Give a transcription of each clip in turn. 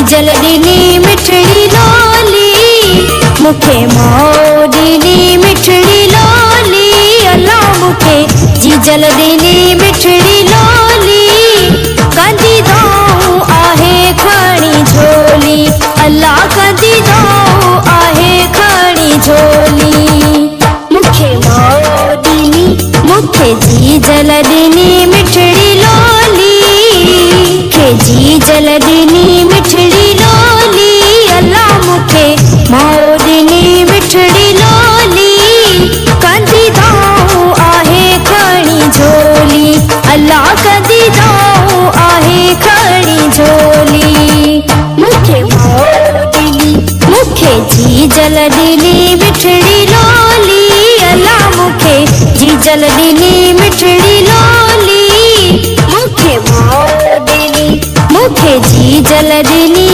जीजल ॾिनी मिठड़ी लोली मूंखे माउ ॾिनी मिठड़ी लोली अल्लाह मूंखे जीजल ॾिनी मिठड़ी लोली कंदी दाऊं आहे खणी झोली अल्लाह कंदी दाऊं आहे खणी झोली मूंखे माउ ॾिनी मूंखे जीजल ॾिनी मिठड़ी लोली मूंखे जीजल ॾिनी मिठड़ी लोली अल्लाह मूंखे माउ ॾिनी मिठड़ी लोली कंदी दाऊं आहे खणी झोली अल्लाह कंदी दाऊं आहे खणी झोली मूंखे माउ ॾिनी मूंखे जीजल ॾिनी मिठड़ी लोली अल्लाह मूंखे जीजल ॾिनी मिठड़ी लोली मूंखे माउ ॾिनी मूंखे जीजल ॾिनी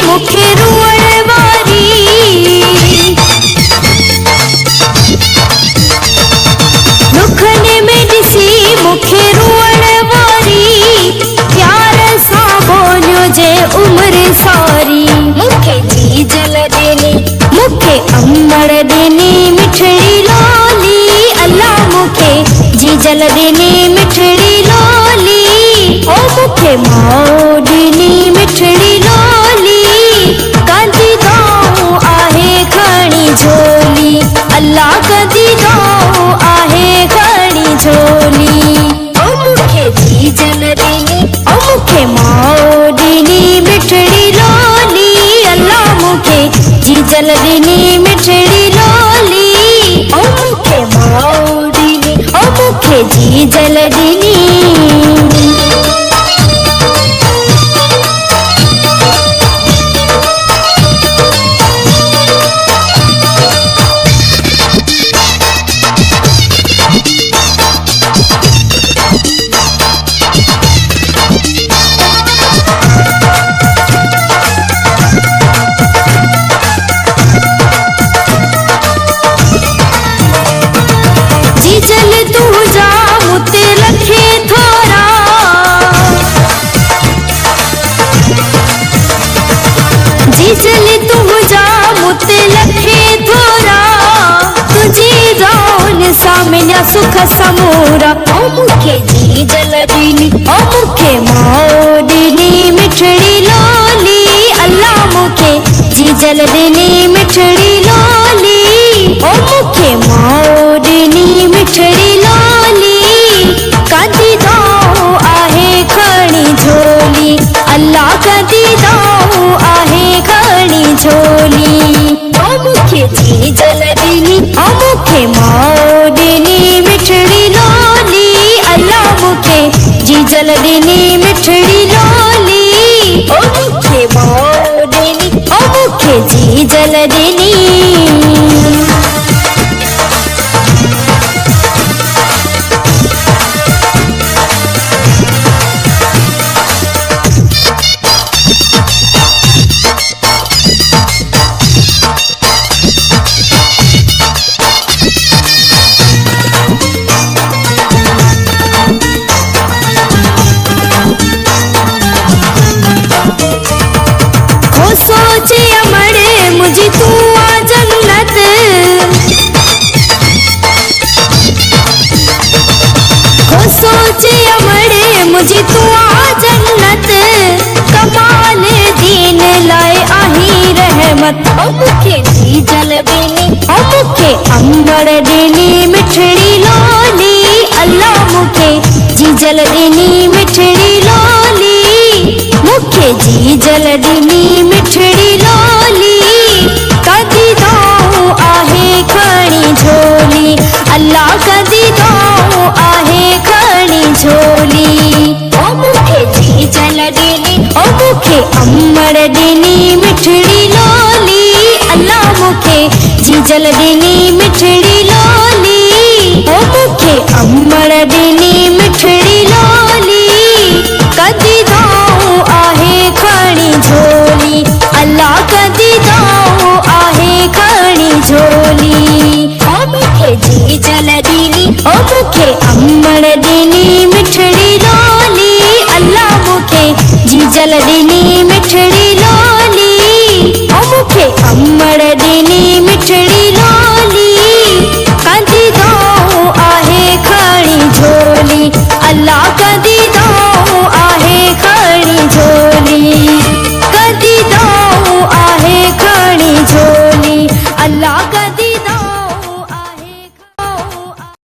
मूंखे रुअण वारी दुखनि में ॾिसी मूंखे रुअण वारी प्यार सां बोलियो जे उमिरि सारी मूंखे जीजल ॾिनी मूंखे अमड़ ॾिनी मिठड़ी लोली अल्लाह मूंखे जीजल ॾिनी मिठड़ी लोली ओ मूंखे माउ ॾिनी मिठड़ी लोली कंदी दाऊं आहे खणी झोली अल्लाह कंदी दाऊं आहे खणी झोली ओ मूंखे जीजल ॾिनी ओ मूंखे माउ ॾिनी मिठड़ी लोली अल्लाह मूंखे जीजल ॾिनी मिठड़ी लोली ओ मूंखे माउ ॾिनी ओ मूंखे जीजल ॾिनी जीजल तुंहिंजा मुते लखे थोरा जीजल तुंहिंजा मुते लखे थोरा तुझी रौन सां मिलिया सुख समूरा ओ मूंखे जीजल ॾिनी ओ मूंखे माउ ॾिनी मिठड़ी लोली अल्लाह मूंखे जीजल ॾिनी मिठड़ी लोली ओ मूंखे माउ ॾिनी मिठड़ी लोली कंदी दाऊं आहे खणी झोली अल्लाह कंदी दाऊं आहे खणी झोली ओ मूंखे जीजल ॾिनी ओ मूंखे माउ ॾिनी मिठड़ी लोली अल्लाह मूंखे जीजल ॾिनी मिठड़ी लोली ओ मूंखे माउ ॾिनी ओ मूंखे जीजल ॾिनी सोचे अमड़े मुझी तू आ जन्नत सोचे अमड़े मुझी तू आ जन्नत कमाल दीन लाए आही रहमत ओ मूंखे जीजल ॾिनी ओ मूंखे अमड़ ॾिनी मिठड़ी लोली अल्लाह मूंखे जीजल ॾिनी मिठड़ी लोली मूंखे जीजल ॾिनी मिठड़ी लोली कंदी दाऊं आहे खणी झोली अल्लाह कंदी दाऊं आहे खणी झोली ओ मूंखे जीजल ॾिनी ओ मूंखे अमड़ ॾिनी मिठड़ी लोली मूंखे जीजल ॾिनी मिठड़ी